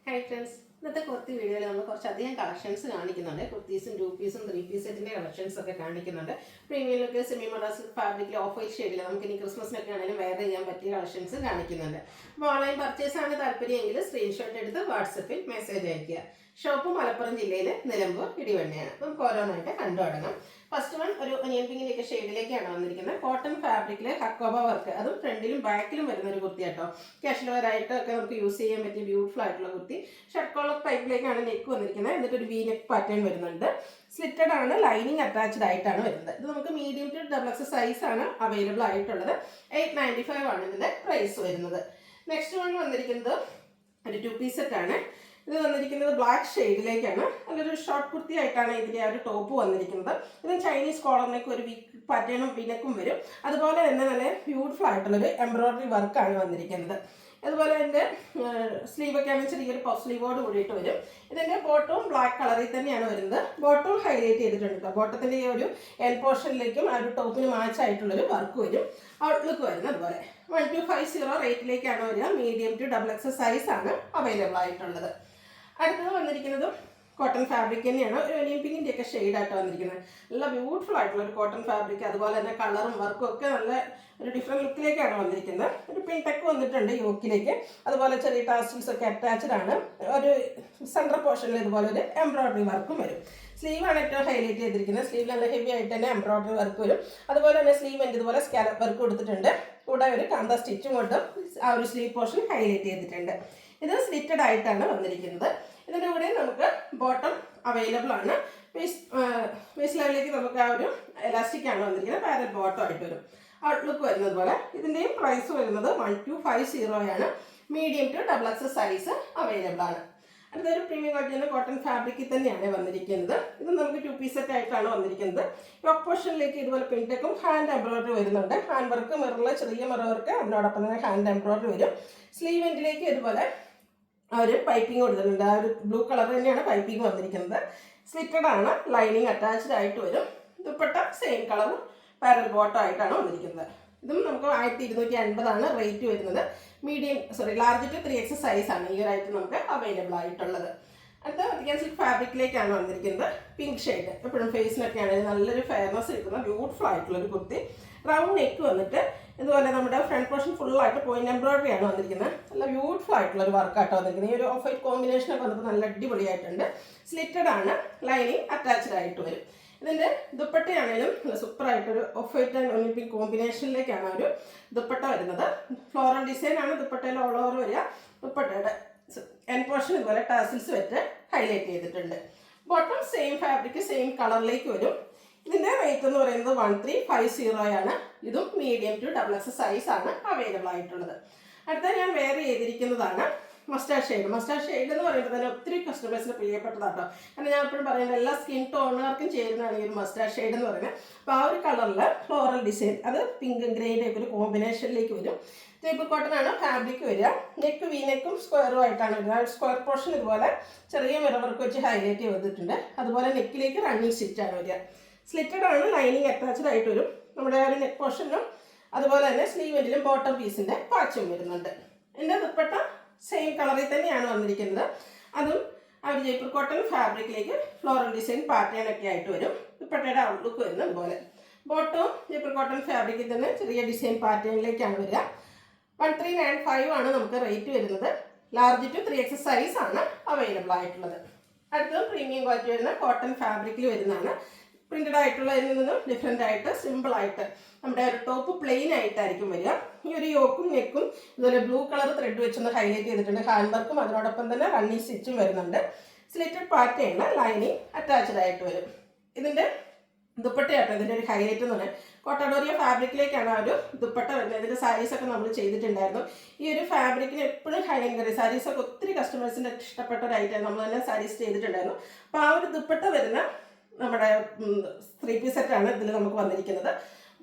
Hi friends, ഇന്നത്തെ കുർത്തി വീഡിയോയിൽ നമ്മൾ കുറച്ചധികം കളക്ഷൻസ് കാണിക്കുന്നുണ്ട്. കുർത്തീസും 2 പീസും 3 പീസ് സെറ്റിൻ്റെ കളക്ഷൻസ് ഒക്കെ കാണിക്കുന്നുണ്ട്. പ്രീമിയം ലുക്ക്, സെമി മോഡാസ് ഫാബ്രിക്കിൽ, ഓഫ് വൈറ്റ് ഷെയ്ഡിൽ നമുക്ക് ഇനി ക്രിസ്മസിനൊക്കെ ആണെങ്കിലും വെയർ ചെയ്യാൻ പറ്റിയ കളക്ഷൻസ് കാണിക്കുന്നുണ്ട്. അപ്പോൾ ഓൺലൈൻ പർച്ചേസ് ആണ് താല്പര്യമെങ്കിൽ സ്ക്രീൻഷോട്ട് എടുത്ത് വാട്സപ്പിൽ മെസ്സേജ് അയയ്ക്കുക. ഷോപ്പ് മലപ്പുറം ജില്ലയിൽ നിലമ്പൂർ ഇടിവണ്ണയാണ്. നമുക്ക് ഓരോന്നായിട്ട് കണ്ടു തുടങ്ങാം. ഫസ്റ്റ് വൺ ഒരു ഒനിയൻ പിങ്കിൻ്റെയൊക്കെ ഷെയ്ഡിലേക്കാണ് വന്നിരിക്കുന്നത്. കോട്ടൺ ഫാബ്രിക്കിൽ ഹക്കോബ വർക്ക്, അതും ഫ്രണ്ടിലും ബാക്കിലും വരുന്ന ഒരു കുർത്തി കേട്ടോ. കാഷ്വൽ വെയർ ആയിട്ടൊക്കെ നമുക്ക് യൂസ് ചെയ്യാൻ പറ്റിയ ബ്യൂട്ടിഫുൾ ആയിട്ടുള്ള കുർത്തി. ഷർട്ട് കോളർ ടൈപ്പിലേക്കാണ് നെക്ക് വന്നിരിക്കുന്നത്. എന്നിട്ട് ഒരു വി നെക്ക് പാറ്റേൺ വരുന്നുണ്ട്. സ്ലിറ്റഡ് ആണ്, ലൈനിങ് അറ്റാച്ച്ഡ് ആയിട്ടാണ് വരുന്നത്. ഇത് നമുക്ക് മീഡിയം ടു ഡബിൾ സൈസ് ആണ് അവൈലബിൾ ആയിട്ടുള്ളത്. 895 ആണ് ഇതിൻ്റെ പ്രൈസ് വരുന്നത്. നെക്സ്റ്റ് വൺ വന്നിരിക്കുന്നത് ഒരു 2 പീസ് സെറ്റാണ്. ഇത് വന്നിരിക്കുന്നത് ബ്ലാക്ക് ഷെയ്ഡിലേക്കാണ്. നല്ലൊരു ഷോർട്ട് കുർത്തി ആയിട്ടാണ് ഇതിൻ്റെ ആ ഒരു ടോപ്പ് വന്നിരിക്കുന്നത്. ഇത് ചൈനീസ് കോളറിനൊക്കെ ഒരു പാറ്റേണും വിനക്കും വരും. അതുപോലെ തന്നെ നല്ല ബ്യൂട്ടിഫുൾ ആയിട്ടുള്ളൊരു എംബ്രോയിഡറി വർക്കാണ് വന്നിരിക്കുന്നത്. അതുപോലെ എൻ്റെ സ്ലീവൊക്കെ ആണെങ്കിൽ ചെറിയൊരു പഫ് സ്ലീവോട് കൂടിയിട്ട് വരും. ഇതിൻ്റെ ബോട്ടവും ബ്ലാക്ക് കളറിൽ തന്നെയാണ് വരുന്നത്. ബോട്ടവും ഹൈലൈറ്റ് ചെയ്തിട്ടുണ്ട്. ബോട്ടത്തിൻ്റെ ഈ ഒരു എൽ പോർഷനിലേക്കും ആ ഒരു ടോപ്പിന് മാച്ച് ആയിട്ടുള്ളൊരു വർക്ക് വരും. ഔട്ട്ലുക്ക് വരുന്നത് അതുപോലെ 1250 റേറ്റിലേക്കാണ് വരിക. Medium to double X size ആണ് അവൈലബിൾ ആയിട്ടുള്ളത്. അടുത്തത് വന്നിരിക്കുന്നത് കോട്ടൺ ഫാബ്രിക് തന്നെയാണ്. ഒരു ഒനിയൻ പിങ്കിൻ്റെയൊക്കെ ഷെയ്ഡായിട്ട് വന്നിരിക്കുന്നത്. നല്ല ബ്യൂട്ടിഫുൾ ആയിട്ടുള്ള ഒരു കോട്ടൺ ഫാബ്രിക്. അതുപോലെ തന്നെ കളറും വർക്കും ഒക്കെ നല്ല ഒരു ഡിഫറെൻറ്റ് ലുക്കിലേക്കാണ് വന്നിരിക്കുന്നത്. ഒരു പിൻ ടെക്ക് വന്നിട്ടുണ്ട് യോക്കിലേക്ക്. അതുപോലെ ചെറിയ ടാസിൽസ് ഒക്കെ അറ്റാച്ച്ഡ് ആണ്. ഒരു സെൻട്രൽ പോർഷനിൽ ഇതുപോലെ ഒരു എംബ്രോയിഡറി വർക്കും വരും. സ്ലീവാണ് ഏറ്റവും ഹൈലൈറ്റ് ചെയ്തിരിക്കുന്നത്. സ്ലീവിൽ നല്ല ഹെവി ആയിട്ട് തന്നെ എംബ്രോയിഡറി വർക്ക് വരും. അതുപോലെ തന്നെ സ്ലീവ് എൻ്റെ ഇതുപോലെ സ്കാലപ്പ് വർക്ക് കൊടുത്തിട്ടുണ്ട്. കൂടെ ഒരു കാന്ത സ്റ്റിച്ചും കൊണ്ടും ആ ഒരു സ്ലീവ് പോർഷൻ ഹൈലൈറ്റ് ചെയ്തിട്ടുണ്ട്. ഇത് സ്ലിറ്റഡ് ആയിട്ടാണ് വന്നിരിക്കുന്നത്. ഇതിൻ്റെ കൂടെ നമുക്ക് ബോട്ടം അവൈലബിൾ ആണ്. വേസ്റ്റ് ലെവലിലേക്ക് നമുക്ക് ആ ഒരു എലാസ്റ്റിക് ആണ് വന്നിരിക്കുന്നത്. പാരൽ ബോട്ടം ആയിട്ട് വരും. ഔട്ട്ലുക്ക് വരുന്നത് പോലെ. ഇതിൻ്റെയും പ്രൈസ് വരുന്നത് 1250 ആണ്. Medium to double X size available ആണ്. അടുത്തൊരു പ്രീമിയം ക്വാളിറ്റി കോട്ടൺ ഫാബ്രിക്കിൽ തന്നെയാണ് വന്നിരിക്കുന്നത്. ഇത് നമുക്ക് 2 പീസ് സെറ്റ് ആയിട്ടാണ് വന്നിരിക്കുന്നത്. യോക്ക് പോർഷനിലേക്ക് ഇതുപോലെ പിൻടെക്കും ഹാൻഡ് എംബ്രോയിഡറി വരുന്നുണ്ട്. ഹാൻഡ് വർക്ക്, മിററിൽ ചെറിയ മിറർ വർക്ക്, അതിനോടൊപ്പം തന്നെ ഹാൻഡ് എംബ്രോയിഡറി വരും. സ്ലീവ് എൻഡിലേക്ക് ഇതുപോലെ ഒരു പൈപ്പിംഗ് കൊടുത്തിട്ടുണ്ട്. ആ ഒരു ബ്ലൂ കളർ തന്നെയാണ് പൈപ്പിംഗ് വന്നിരിക്കുന്നത്. സ്ലിറ്റഡ് ആണ്, ലൈനിങ് അറ്റാച്ച്ഡ് ആയിട്ട് വരും. Dupatta same colour parallel bottom ആയിട്ടാണ് വന്നിരിക്കുന്നത്. ഇതും നമുക്ക് 1250 റേറ്റ് വരുന്നത്. ലാർജ് ടു 3X സൈസ് ആണ് ഈ ഒരു ഐറ്റം നമുക്ക് അവൈലബിൾ ആയിട്ടുള്ളത്. അടുത്ത അധികം സിൽക്ക് ഫാബ്രിക്കിലേക്കാണ് വന്നിരിക്കുന്നത്. പിങ്ക് ഷെയ്ഡ് എപ്പോഴും ഫേസിനൊക്കെ ആണെങ്കിൽ നല്ലൊരു ഫെയർനെസ് കിട്ടുന്ന ബ്യൂട്ടിഫുൾ ആയിട്ടുള്ളൊരു കുർത്തി. റൗണ്ട് നെക്ക് വന്നിട്ട് ഇതുപോലെ നമ്മുടെ ഫ്രണ്ട് പോർഷൻ ഫുള്ളായിട്ട് പോയിന്റ് എംബ്രോയിഡറി ആണ് വന്നിരിക്കുന്നത്. നല്ല ബ്യൂട്ടിഫുൾ ആയിട്ടുള്ള ഒരു വർക്കായിട്ട് വന്നിരിക്കുന്നത്. ഈ ഒരു ഓഫ് വൈറ്റ് കോമ്പിനേഷനൊക്കെ വന്നിട്ട് നല്ല അടിപൊളിയായിട്ടുണ്ട്. സ്ലിറ്റഡ് ആണ്, ലൈനിങ് അറ്റാച്ച്ഡ് ആയിട്ട് വരും. ഇതിൻ്റെ ദുപ്പട്ടയാണെങ്കിലും നല്ല സൂപ്പറായിട്ടൊരു off white and onion pink കോമ്പിനേഷനിലേക്കാണ് ഒരു ദുപ്പട്ട വരുന്നത്. ഫ്ലോറൽ ഡിസൈൻ ആണ് ദുപ്പട്ടയിൽ ഓൾ ഓവർ വരിക. ദുപ്പട്ടയുടെ എൻ പോർഷൻ ഇതുപോലെ ടാസിൽസ് വെച്ച് ഹൈലൈറ്റ് ചെയ്തിട്ടുണ്ട്. ബോട്ടം സെയിം ഫാബ്രിക് സെയിം കളറിലേക്ക് വരും. ഇതിൻ്റെ റേറ്റ് എന്ന് പറയുന്നത് 1350 ആണ്. ഇതും medium to double X size ആണ് അവൈലബിൾ ആയിട്ടുള്ളത്. അടുത്ത ഞാൻ വെയർ ചെയ്തിരിക്കുന്നതാണ് മസ്റ്റാർഡ് ഷെയ്ഡ്. മസ്റ്റാർഡ് ഷെയ്ഡ് എന്ന് പറയുമ്പോൾ തന്നെ ഒത്തിരി കസ്റ്റമേഴ്സിന് പ്രിയപ്പെട്ടതാട്ടോ. കാരണം ഞാൻ എപ്പോഴും പറയുന്നത് എല്ലാ സ്കിൻ ടോണുകാർക്കും ചേരുന്നതാണ് ഈ ഒരു മസ്റ്റാർഡ് ഷെയ്ഡ് എന്ന് പറയുന്നത്. അപ്പോൾ ആ ഒരു കളറിൽ ഫ്ലോറൽ ഡിസൈൻ, അത് പിങ്ക് ഗ്രേ ടൈപ്പ് ഒരു കോമ്പിനേഷനിലേക്ക് വരും. ടൈപ്പ് കോട്ടൺ ആണ് ഫാബ്രിക് വരിക. നെക്ക് വി നെക്കും സ്ക്വയറും ആയിട്ടാണ് വരുന്നത്. സ്ക്വയർ പോർഷൻ ഇതുപോലെ ചെറിയ മിറർ വർക്ക് വെച്ച് ഹൈലൈറ്റ് ചെയ്തിട്ടുണ്ട്. അതുപോലെ നെക്കിലേക്ക് റണ്ണിങ് സ്റ്റിച്ചാണ് വരിക. സ്ലിറ്റഡ് ആണ്, ലൈനിങ് അറ്റാച്ച്ഡ് ആയിട്ട് വരും. നമ്മുടെ ആ ഒരു നെക്ക് പോർഷനും അതുപോലെ തന്നെ സ്ലീവെന്റിലും ബോട്ടം പീസിൻ്റെ പാച്ചും വരുന്നുണ്ട്. എൻ്റെ ദുപ്പട്ട സെയിം കളറിൽ തന്നെയാണ് വന്നിരിക്കുന്നത്. അതും ആ ഒരു ജയ്പൂർ കോട്ടൺ ഫാബ്രിക്കിലേക്ക് ഫ്ലോറൽ ഡിസൈൻ പാറ്റേൺ ഒക്കെ ആയിട്ട് വരും. ദുപ്പട്ടയുടെ ഔട്ട്ലുക്ക് വരുന്നത് അതുപോലെ. ബോട്ടവും ജയ്പൂർ കോട്ടൺ ഫാബ്രിക്കിൽ തന്നെ ചെറിയ ഡിസൈൻ പാറ്റേണിലേക്കാണ് വരിക. 1395 ആണ് നമുക്ക് റേറ്റ് വരുന്നത്. ലാർജ് ടു 3X സൈസ് ആണ് അവൈലബിൾ ആയിട്ടുള്ളത്. അടുത്തത് പ്രീമിയം ക്വാളിറ്റി വരുന്ന കോട്ടൺ ഫാബ്രിക്കിൽ വരുന്നതാണ്. പ്രിന്റഡ് ആയിട്ടുള്ളതിൽ നിന്നും ഡിഫറെൻ്റ് ആയിട്ട് സിമ്പിളായിട്ട് നമ്മുടെ ഒരു ടോപ്പ് പ്ലെയിൻ ആയിട്ടായിരിക്കും വരിക. ഈ ഒരു യോക്കും നെക്കും ഇതുപോലെ ബ്ലൂ കളർ ത്രെഡ് വെച്ചൊന്ന് ഹൈലൈറ്റ് ചെയ്തിട്ടുണ്ട്. ഹാൻഡ് വർക്കും അതിനോടൊപ്പം തന്നെ റണ്ണിങ് സ്റ്റിച്ചും വരുന്നുണ്ട്. സ്ലിറ്റഡ് പാറ്റേൺ, ലൈനിങ് അറ്റാച്ച്ഡ് ആയിട്ട് വരും. ഇതിൻ്റെ ദുപ്പട്ടയാട്ടോ ഇതിൻ്റെ ഒരു ഹൈലൈറ്റ് എന്ന് പറഞ്ഞാൽ കോട്ടഡോറിയ ഫാബ്രിക്കിലേക്കാണ് ആ ഒരു ദുപ്പട്ട വരുന്നത്. ഇതിൻ്റെ സാരീസൊക്കെ നമ്മൾ ചെയ്തിട്ടുണ്ടായിരുന്നു. ഈ ഒരു ഫാബ്രിക്കിന് എപ്പോഴും ഹൈലൈൻ കയറി സാരീസൊക്കെ ഒത്തിരി കസ്റ്റമേഴ്സിൻ്റെ ഇഷ്ടപ്പെട്ട ഒരു ഐറ്റം നമ്മൾ തന്നെ സാരീസ് ചെയ്തിട്ടുണ്ടായിരുന്നു. അപ്പോൾ ആ ഒരു ദുപ്പട്ട വരുന്ന നമ്മുടെ 3 പീസ് സെറ്റാണ് ഇതിൽ നമുക്ക് വന്നിരിക്കുന്നത്.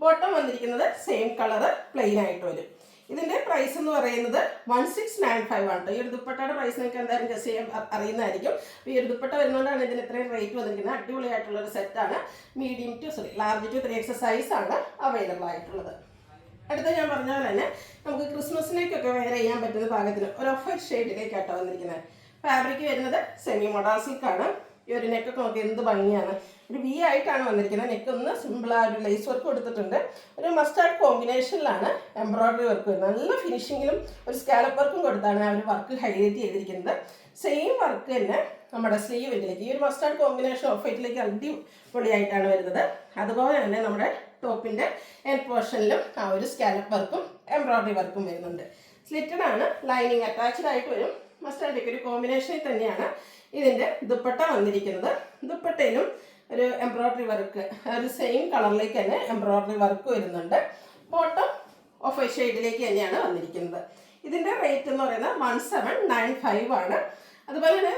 ബോട്ടം വന്നിരിക്കുന്നത് സെയിം കളറ് പ്ലെയിൻ ആയിട്ട് വരും. ഇതിൻ്റെ പ്രൈസ് എന്ന് പറയുന്നത് 1695 ആണ്. ഈ ഒരു ദുപ്പട്ടയുടെ പ്രൈസ് നിങ്ങൾക്ക് എന്തായാലും ഗസ് ചെയ്യാൻ അറിയുന്നതായിരിക്കും. അപ്പോൾ ഈ ഒരു ദുപ്പട്ട വരുന്നതുകൊണ്ടാണ് ഇതിന് ഇത്രയും റേറ്റ് വന്നിരിക്കുന്നത്. അടിപൊളിയായിട്ടുള്ളൊരു സെറ്റാണ്. ലാർജ് ടു 3X സൈസ് ആണ് അവൈലബിൾ ആയിട്ടുള്ളത്. അടുത്ത ഞാൻ പറഞ്ഞ പോലെ തന്നെ നമുക്ക് ക്രിസ്മസിലേക്കൊക്കെ വെയർ ചെയ്യാൻ പറ്റുന്ന പാകത്തിന് ഒരു ഓഫ് വൈറ്റ് ഷെയ്ഡിലേക്കാട്ടോ വന്നിരിക്കുന്നത്. ഫാബ്രിക് വരുന്നത് സെമി മോഡാൾ സിൽക്കാണ്. ഈ ഒരു നെക്കൊക്കെ നോക്കി എന്ത് ഭംഗിയാണ്. ഒരു വി ആയിട്ടാണ് വന്നിരിക്കുന്നത്. നെക്ക് ഒന്ന് സിമ്പിളായ ഒരു ലേസ് വർക്ക് കൊടുത്തിട്ടുണ്ട്. ഒരു മസ്റ്റാർഡ് കോമ്പിനേഷനിലാണ് എംബ്രോയിഡറി വർക്ക് വരുന്നത്. നല്ല ഫിനിഷിങ്ങിലും ഒരു സ്കാലപ്പ് വർക്കും കൊടുത്താണ് ആ ഒരു വർക്ക് ഹൈലൈറ്റ് ചെയ്തിരിക്കുന്നത്. സെയിം വർക്ക് തന്നെ നമ്മുടെ സ്ലീവിലേക്ക് ഈ ഒരു മസ്റ്റാർഡ് കോമ്പിനേഷൻ ഓഫ് വൈറ്റിലേക്ക് അടിപൊളിയായിട്ടാണ് വരുന്നത്. അതുപോലെ തന്നെ നമ്മുടെ ടോപ്പിൻ്റെ എൻഡ് പോർഷനിലും ആ ഒരു സ്കാലപ്പ് വർക്കും എംബ്രോയിഡറി വർക്കും വരുന്നുണ്ട്. സ്ലിറ്റഡ് ആണ്, ലൈനിങ് അറ്റാച്ച്ഡ് ആയിട്ട് വരും. മസ്റ്റാർഡിലേക്ക് ഒരു കോമ്പിനേഷനിൽ തന്നെയാണ് ഇതിൻ്റെ ദുപ്പട്ട വന്നിരിക്കുന്നത്. ദുപ്പട്ടയിലും ഒരു എംബ്രോയിഡറി വർക്ക്, ഒരു സെയിം കളറിലേക്ക് തന്നെ എംബ്രോയിഡറി വർക്ക് വരുന്നുണ്ട്. ബോട്ടം ഓഫ് വൈറ്റ് ഷെയ്ഡിലേക്ക് തന്നെയാണ് വന്നിരിക്കുന്നത്. ഇതിൻ്റെ റേറ്റ് എന്ന് പറയുന്നത് 1795 ആണ്. അതുപോലെ തന്നെ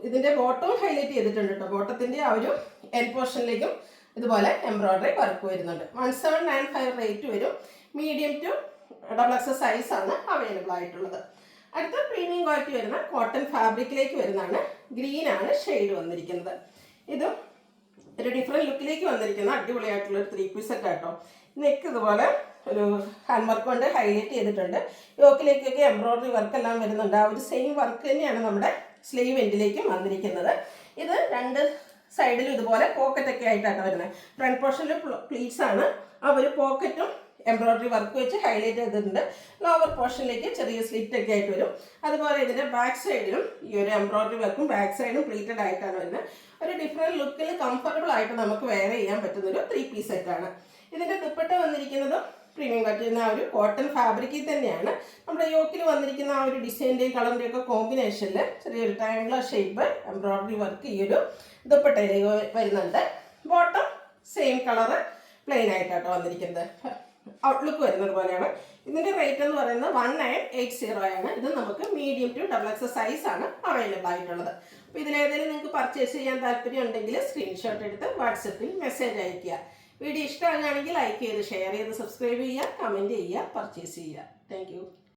ഇതിൻ്റെ ബോട്ടം ഹൈലൈറ്റ് ചെയ്തിട്ടുണ്ട് കേട്ടോ. ബോട്ടത്തിൻ്റെ ആ ഒരു എൻഡ് പോർഷനിലേക്കും ഇതുപോലെ എംബ്രോയിഡറി വർക്ക് വരുന്നുണ്ട്. 1795 റേറ്റ് വരും. മീഡിയം ടു XXL സൈസാണ് അവൈലബിൾ ആയിട്ടുള്ളത്. അടുത്ത പ്രീമിയം ക്വാളിറ്റി വരുന്ന കോട്ടൺ ഫാബ്രിക്കിലേക്ക് വരുന്നതാണ്. ഗ്രീനാണ് ഷെയ്ഡ് വന്നിരിക്കുന്നത്. ഇതും ഒരു ഡിഫറെൻറ്റ് ലുക്കിലേക്ക് വന്നിരിക്കുന്ന അടിപൊളിയായിട്ടുള്ള ഒരു 3 പീസ് സെറ്റ് ആട്ടോ. നെക്ക് ഇതുപോലെ ഒരു ഹാൻഡ് വർക്ക് കൊണ്ട് ഹൈലൈറ്റ് ചെയ്തിട്ടുണ്ട്. യോക്കിലേക്കൊക്കെ എംബ്രോയിഡറി വർക്ക് എല്ലാം വരുന്നുണ്ട്. ആ ഒരു സെയിം വർക്ക് തന്നെയാണ് നമ്മുടെ സ്ലീവ് എൻഡിലേക്കും വന്നിരിക്കുന്നത്. ഇത് രണ്ട് സൈഡിലും ഇതുപോലെ പോക്കറ്റൊക്കെ ആയിട്ടാണ് വരുന്നത്. ഫ്രണ്ട് പോർഷനിൽ പ്ലീറ്റ്സ് ആണ്. ആ ഒരു പോക്കറ്റും എംബ്രോയിഡറി വർക്ക് വെച്ച് ഹൈലൈറ്റ് ചെയ്തിട്ടുണ്ട്. ലോവർ പോർഷനിലേക്ക് ചെറിയ സ്ലിറ്റ് ഒക്കെ ആയിട്ട് വരും. അതുപോലെ ഇതിൻ്റെ ബാക്ക് സൈഡിലും ഈ ഒരു എംബ്രോയിഡറി വർക്കും ബാക്ക് സൈഡും പ്ലീറ്റഡ് ആയിട്ടാണ് വരുന്നത്. ഒരു ഡിഫറെൻറ്റ് ലുക്കിൽ കംഫർട്ടബിൾ ആയിട്ട് നമുക്ക് വെയർ ചെയ്യാൻ പറ്റുന്നൊരു 3 പീസ് സെറ്റാണ്. ഇതിൻ്റെ ദുപ്പട്ട വന്നിരിക്കുന്നതും പ്രീമിയം പറ്റുന്ന ആ ഒരു കോട്ടൺ ഫാബ്രിക്കിൽ തന്നെയാണ്. നമ്മുടെ യോക്കിൽ വന്നിരിക്കുന്ന ആ ഒരു ഡിസൈൻ്റെയും കളറിൻ്റെയും ഒക്കെ കോമ്പിനേഷനിൽ ചെറിയൊരു ട്രയാങ്കുലർ ഷേപ്പ് എംബ്രോയിഡറി വർക്ക് ഈ ഒരു ദുപ്പട്ടയിലേക്ക് വരുന്നുണ്ട്. ബോട്ടം സെയിം കളറ് പ്ലെയിൻ ആയിട്ടാട്ടോ വന്നിരിക്കുന്നത്. ഔട്ട്ലുക്ക് വരുന്നത് പോലെയാണ്. ഇതിൻ്റെ റേറ്റ് എന്ന് പറയുന്നത് 1980 ആണ്. ഇത് നമുക്ക് മീഡിയം ടു XXL സൈസാണ് അവൈലബിൾ ആയിട്ടുള്ളത്. അപ്പോൾ ഇതിലേതെങ്കിലും നിങ്ങൾക്ക് പർച്ചേസ് ചെയ്യാൻ താല്പര്യം ഉണ്ടെങ്കിൽ സ്ക്രീൻഷോട്ട് എടുത്ത് വാട്സപ്പിൽ മെസ്സേജ് അയയ്ക്കുക. വീഡിയോ ഇഷ്ടമാകുകയാണെങ്കിൽ ലൈക്ക് ചെയ്ത് ഷെയർ ചെയ്ത് സബ്സ്ക്രൈബ് ചെയ്യുക, കമൻറ്റ് ചെയ്യുക, പർച്ചേസ് ചെയ്യുക. താങ്ക്